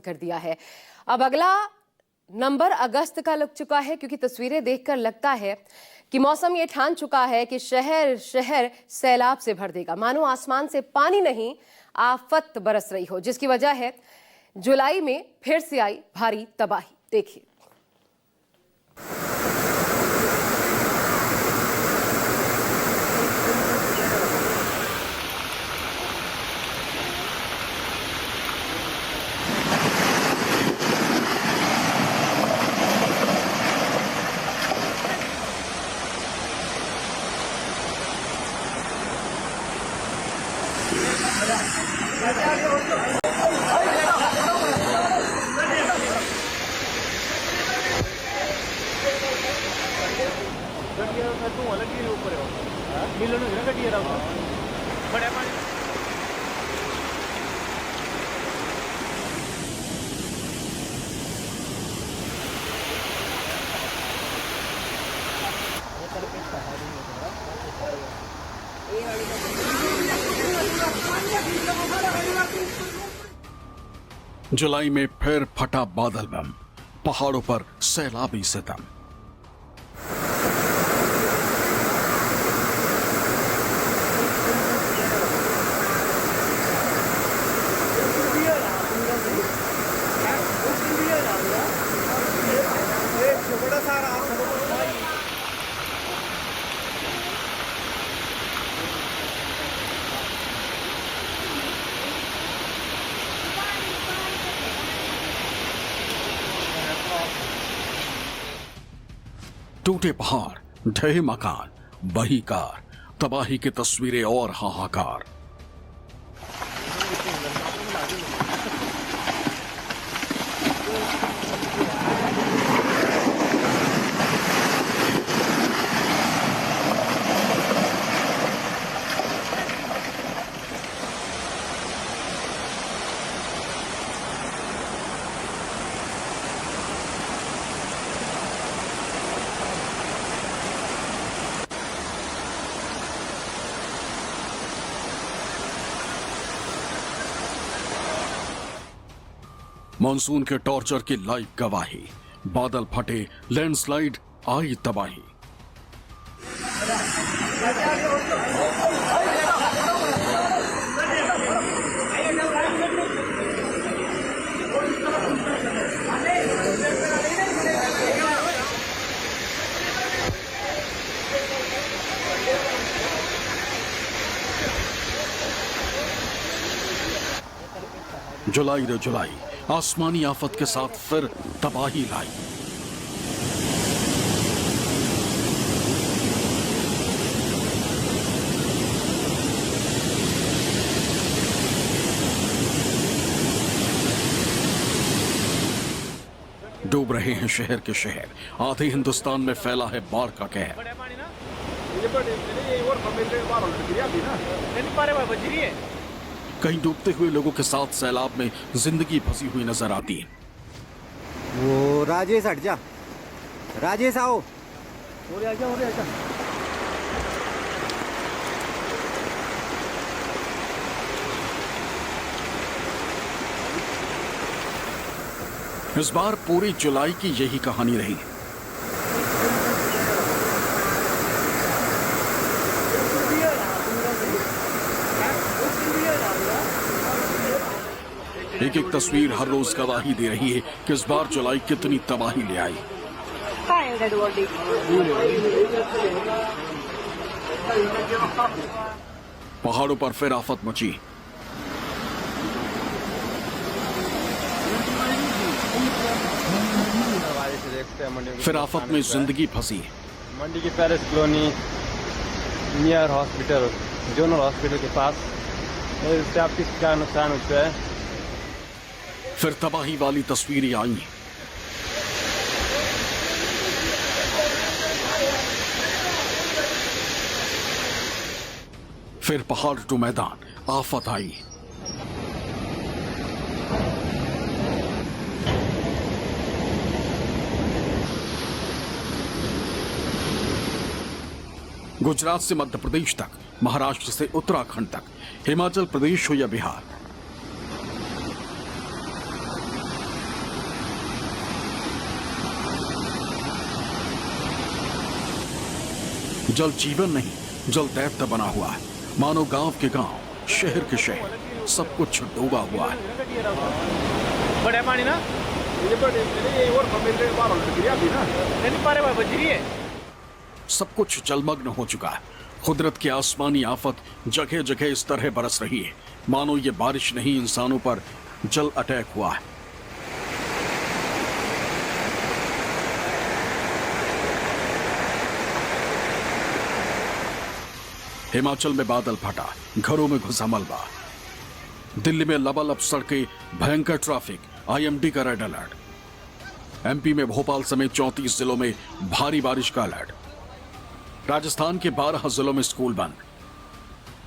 कर दिया है। अब अगला नंबर अगस्त का लग चुका है, क्योंकि तस्वीरें देखकर लगता है कि मौसम ये ठान चुका है कि शहर शहर सैलाब से भर देगा। मानो आसमान से पानी नहीं, आफत बरस रही हो, जिसकी वजह है जुलाई में फिर से आई भारी तबाही। देखिए। जुलाई में फिर फटा बादल बम, पहाड़ों पर सैलाबी सितम। टूटे पहाड़, ढहे मकान, बही कार, तबाही की तस्वीरें और हाहाकार। मॉनसून के टॉर्चर की लाइव गवाही, बादल फटे, लैंडस्लाइड, आई तबाही। जुलाई रे जुलाई, आसमानी आफत के साथ फिर तबाही लाई। डूब रहे हैं शहर के शहर, आधे हिंदुस्तान में फैला है बाढ़ का कहर। कहीं डूबते हुए लोगों के साथ सैलाब में जिंदगी फंसी हुई नजर आती है। वो राजेश हट जा, राजेश आओ। इस बार पूरी जुलाई की यही कहानी रही। एक एक तस्वीर हर रोज गवाही दे रही है कि इस बार जुलाई कितनी तबाही ले आई। पहाड़ों पर फिर आफत मची। फिर आफत में जिंदगी फंसी। मंडी की palace colony near hospital, zonal hospital के पास स्टैप्स का नुकसान हो चुका है। फिर तबाही वाली तस्वीरें आई। फिर पहाड़ टू मैदान, आफत आई। गुजरात से मध्य प्रदेश तक, महाराष्ट्र से उत्तराखंड तक, हिमाचल प्रदेश हो या बिहार, जल जीवन नहीं, जल दैत्य बना हुआ है। मानो गांव के गांव, शहर के शहर, सब कुछ डूबा हुआ है। बड़ा पानी ना ये बड़े ये और मेरे बाहर गिरी अभी ना नहीं पारे बाबा गिरी है। सब कुछ जलमग्न हो चुका है। कुदरत की आसमानी आफत जगह जगह इस तरह बरस रही है मानो ये बारिश नहीं, इंसानों पर जल अटैक हुआ है। हिमाचल में बादल फटा, घरों में घुसा मलबा। दिल्ली में लबालब सड़कें, भयंकर ट्रैफिक, आईएमडी का रेड अलर्ट। एमपी में भोपाल समेत 34 जिलों में भारी बारिश का अलर्ट। राजस्थान के 12 जिलों में स्कूल बंद।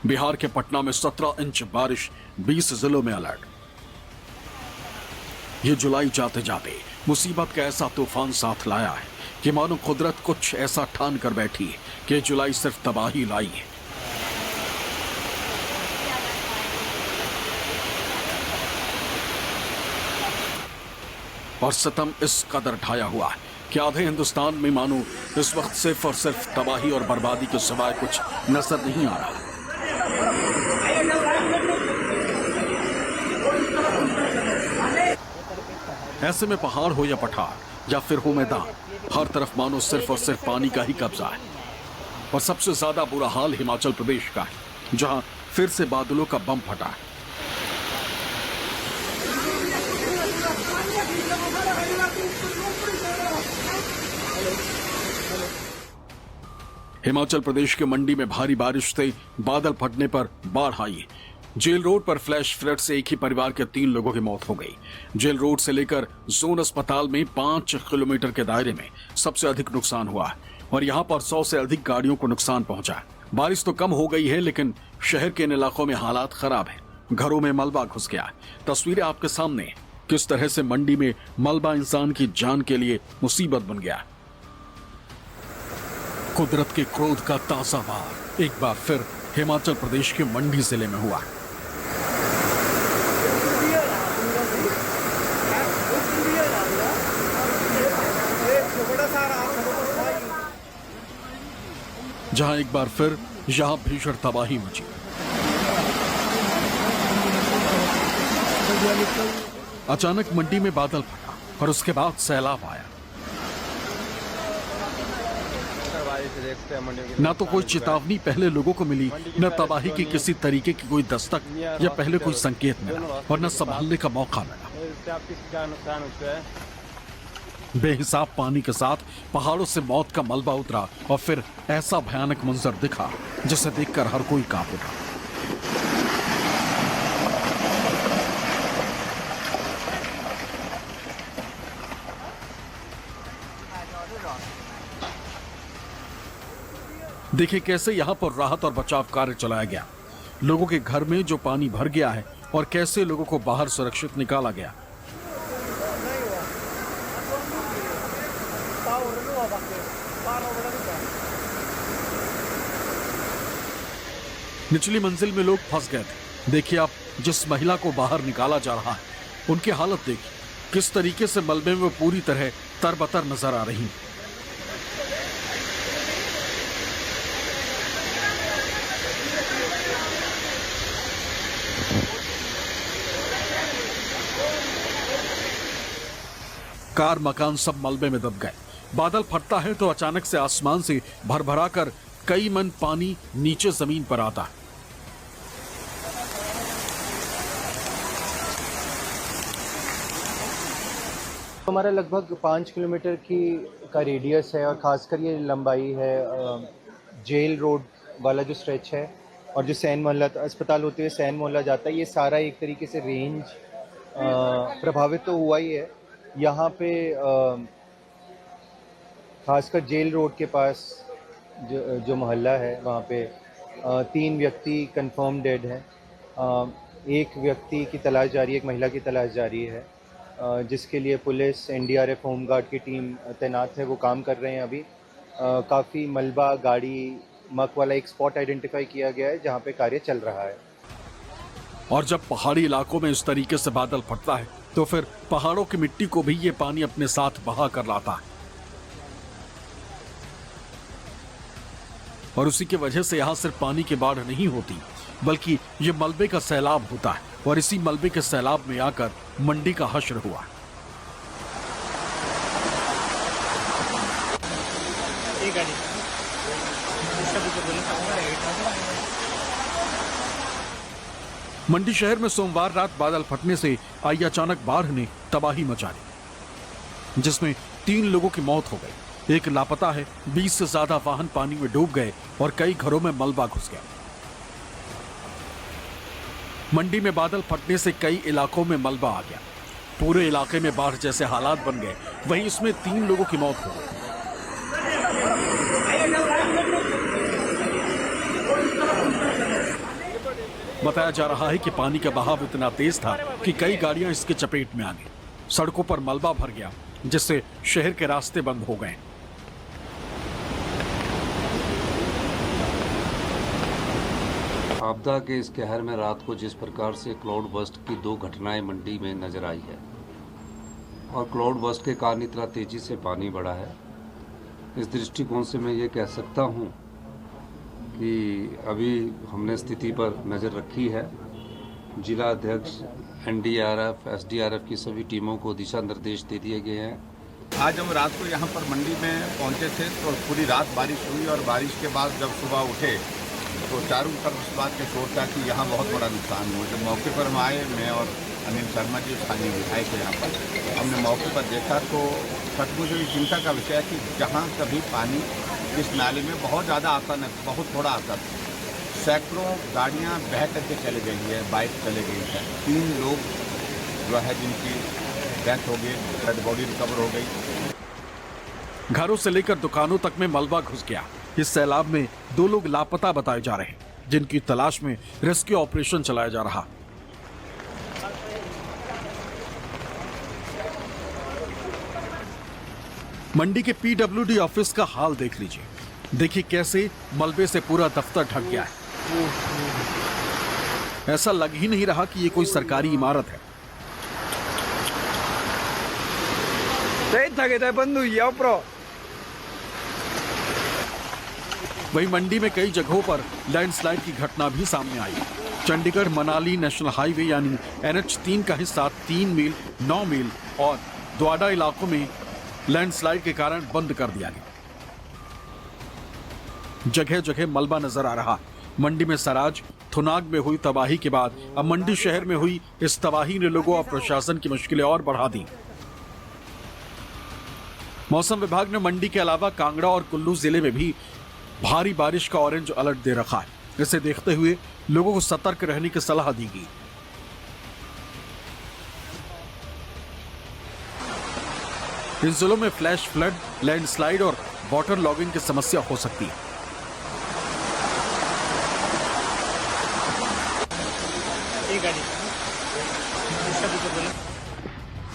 बिहार के पटना में 17 इंच बारिश, 20 जिलों में अलर्ट। ये जुलाई जाते जाते मुसीबत का ऐसा तूफान साथ लाया है कि मानो कुदरत कुछ ऐसा ठान कर बैठी है कि जुलाई सिर्फ तबाही लाई है। और सितम इस कदर ढाया हुआ है कि आधे हिंदुस्तान में मानो इस वक्त सिर्फ और सिर्फ तबाही और बर्बादी के सिवाय कुछ नजर नहीं आ रहा। ऐसे में पहाड़ हो या पठार या फिर हो मैदान, हर तरफ मानो सिर्फ और सिर्फ पानी का ही कब्जा है। और सबसे ज्यादा बुरा हाल हिमाचल प्रदेश का है, जहां फिर से बादलों का बम फटा है। हिमाचल प्रदेश के मंडी में भारी बारिश से बादल फटने पर बाढ़ आई। जेल रोड पर फ्लैश फ्लड से एक ही परिवार के 3 लोगों की मौत हो गई। जेल रोड से लेकर जोन अस्पताल में 5 किलोमीटर के दायरे में सबसे अधिक नुकसान हुआ है और यहां पर 100 से अधिक गाड़ियों को नुकसान पहुंचा। बारिश तो कम हो गई है लेकिन शहर के इन इलाकों में हालात खराब है। घरों में मलबा घुस गया। तस्वीरें आपके सामने, किस तरह से मंडी में मलबा इंसान की जान के लिए मुसीबत बन गया। कुदरत के क्रोध का ताजा वार एक बार फिर हिमाचल प्रदेश के मंडी जिले में हुआ। जहां एक बार फिर यहां भीषण तबाही मची। अचानक मंडी में बादल फटा और उसके बाद सैलाब आया। न तो कोई चेतावनी पहले लोगों को मिली, न तबाही की किसी तरीके की कोई दस्तक या पहले कोई संकेत मिला और न संभालने का मौका मिला। बेहिसाब पानी के साथ पहाड़ों से मौत का मलबा उतरा और फिर ऐसा भयानक मंजर दिखा जिसे देखकर हर कोई कांप उठा। देखिए कैसे यहां पर राहत और बचाव कार्य चलाया गया। लोगों के घर में जो पानी भर गया है और कैसे लोगों को बाहर सुरक्षित निकाला गया। निचली मंजिल में लोग फंस गए थे। देखिए आप, जिस महिला को बाहर निकाला जा रहा है उनकी हालत देखिए, किस तरीके से मलबे में वो पूरी तरह तरबतर नजर आ रही है। कार मकान सब मलबे में दब गए। बादल फटता है तो अचानक से आसमान से भरभरा कर कई मन पानी नीचे जमीन पर आता है। हमारा लगभग 5 किलोमीटर का रेडियस है और ख़ासकर ये लंबाई है जेल रोड वाला जो स्ट्रेच है और जो सैन मोहल्ला अस्पताल होते हुए सैन मोहल्ला जाता है, ये सारा एक तरीके से रेंज प्रभावित तो हुआ ही है। यहाँ पे ख़ासकर जेल रोड के पास जो मोहल्ला है वहाँ पे 3 व्यक्ति कंफर्म डेड हैं। एक व्यक्ति की तलाश जारी है, एक महिला की तलाश जारी है, जिसके लिए पुलिस, एनडीआरएफ, होमगार्ड की टीम तैनात है, वो काम कर रहे हैं अभी। काफ़ी मलबा, गाड़ी, मक वाला एक स्पॉट आइडेंटिफाई किया गया है जहाँ पे कार्य चल रहा है। और जब पहाड़ी इलाकों में इस तरीके से बादल फटता है तो फिर पहाड़ों की मिट्टी को भी ये पानी अपने साथ बहा कर लाता है। और उसी की वजह से यहाँ सिर्फ पानी की बाढ़ नहीं होती बल्कि ये मलबे का सैलाब होता है और इसी मलबे के सैलाब में आकर मंडी का हश्र हुआ। मंडी शहर में सोमवार रात बादल फटने से आई अचानक बाढ़ ने तबाही मचा दी, जिसमें 3 लोगों की मौत हो गई, एक लापता है, 20 से ज्यादा वाहन पानी में डूब गए और कई घरों में मलबा घुस गया। मंडी में बादल फटने से कई इलाकों में मलबा आ गया, पूरे इलाके में बाढ़ जैसे हालात बन गए। वहीं इसमें 3 लोगों की मौत हो गई। बताया जा रहा है कि पानी का बहाव इतना तेज था कि कई गाड़ियां इसके चपेट में आ गई, सड़कों पर मलबा भर गया, जिससे शहर के रास्ते बंद हो गए। आपदा के इस कहर में रात को जिस प्रकार से क्लाउड बर्स्ट की 2 घटनाएं मंडी में नजर आई है और क्लाउड बर्स्ट के कारण इतना तेजी से पानी बढ़ा है, इस दृष्टिकोण से मैं ये कह सकता हूँ कि अभी हमने स्थिति पर नज़र रखी है। जिला अध्यक्ष, NDRF, SDRF की सभी टीमों को दिशा निर्देश दे दिए गए हैं। आज हम रात को यहाँ पर मंडी में पहुँचे थे तो पूरी रात बारिश हुई और बारिश के बाद जब सुबह उठे तो चारों तरफ इस बात का शोर था कि यहाँ बहुत बड़ा नुकसान हुआ। जब मौके पर हम आए, मैं और अनिल शर्मा जी स्थानीय विधायक थे, यहाँ पर हमने मौके पर देखा तो सचमुच ये चिंता का विषय है कि जहाँ कभी पानी इस नाले में बहुत ज़्यादा आता न, बहुत थोड़ा आता था, सैकड़ों गाड़ियाँ बह करके चले गई है, बाइक चले गई है, 3 लोग जो है जिनकी डेथ हो गई, डेड बॉडी रिकवर हो गई। घरों से लेकर दुकानों तक में मलबा घुस गया। इस सैलाब में 2 लोग लापता बताए जा रहे हैं, जिनकी तलाश में रेस्क्यू ऑपरेशन चलाया जा रहा। मंडी के PWD ऑफिस का हाल देख लीजिए, देखिए कैसे मलबे से पूरा दफ्तर ढक गया है। ऐसा लग ही नहीं रहा कि ये कोई सरकारी इमारत है। वहीं मंडी में कई जगहों पर लैंडस्लाइड की घटना भी सामने आई। चंडीगढ़ मनाली नेशनल हाईवे यानी NH3 का हिस्सा 3 मील, 9 मील और द्वाडा इलाकों में लैंडस्लाइड के कारण बंद कर दिया गया। जगह जगह मलबा नजर आ रहा। मंडी में सराज, थुनाग में हुई तबाही के बाद अब मंडी शहर में हुई इस तबाही ने लोगों और प्रशासन की मुश्किलें और बढ़ा दी। मौसम विभाग ने मंडी के अलावा कांगड़ा और कुल्लू जिले में भी भारी बारिश का ऑरेंज अलर्ट दे रखा है। इसे देखते हुए लोगों को सतर्क रहने की सलाह दी गई। इन जिलों में फ्लैश फ्लड, लैंडस्लाइड और वाटर लॉगिंग की समस्या हो सकती है।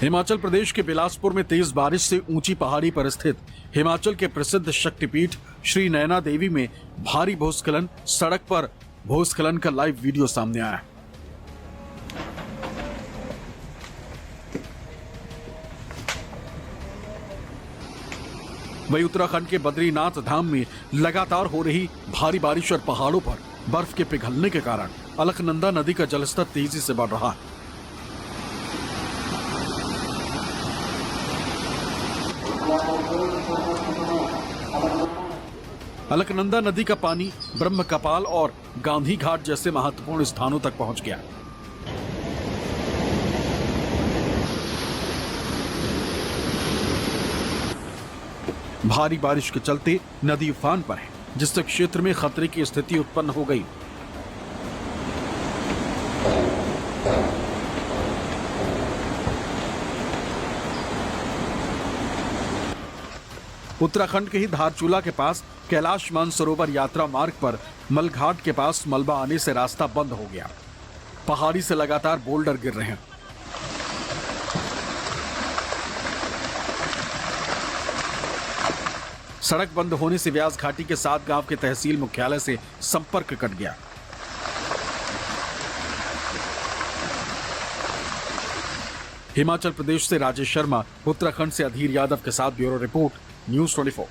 हिमाचल प्रदेश के बिलासपुर में तेज बारिश से ऊंची पहाड़ी पर स्थित हिमाचल के प्रसिद्ध शक्तिपीठ श्री नैना देवी में भारी भूस्खलन, सड़क पर भूस्खलन का लाइव वीडियो सामने आया। वहीं उत्तराखंड के बद्रीनाथ धाम में लगातार हो रही भारी बारिश और पहाड़ों पर बर्फ के पिघलने के कारण अलकनंदा नदी का जलस्तर तेजी से बढ़ रहा है। अलकनंदा नदी का पानी ब्रह्म कपाल और गांधी घाट जैसे महत्वपूर्ण स्थानों तक पहुंच गया। भारी बारिश के चलते नदी उफान पर है, जिससे क्षेत्र में खतरे की स्थिति उत्पन्न हो गई। उत्तराखंड के ही धारचूला के पास कैलाश मानसरोवर यात्रा मार्ग पर मलघाट के पास मलबा आने से रास्ता बंद हो गया। पहाड़ी से लगातार बोल्डर गिर रहे हैं। सड़क बंद होने से व्यास घाटी के 7 गांव के तहसील मुख्यालय से संपर्क कट गया। हिमाचल प्रदेश से राजेश शर्मा, उत्तराखंड से अधीर यादव के साथ ब्यूरो रिपोर्ट, न्यूज़ 24।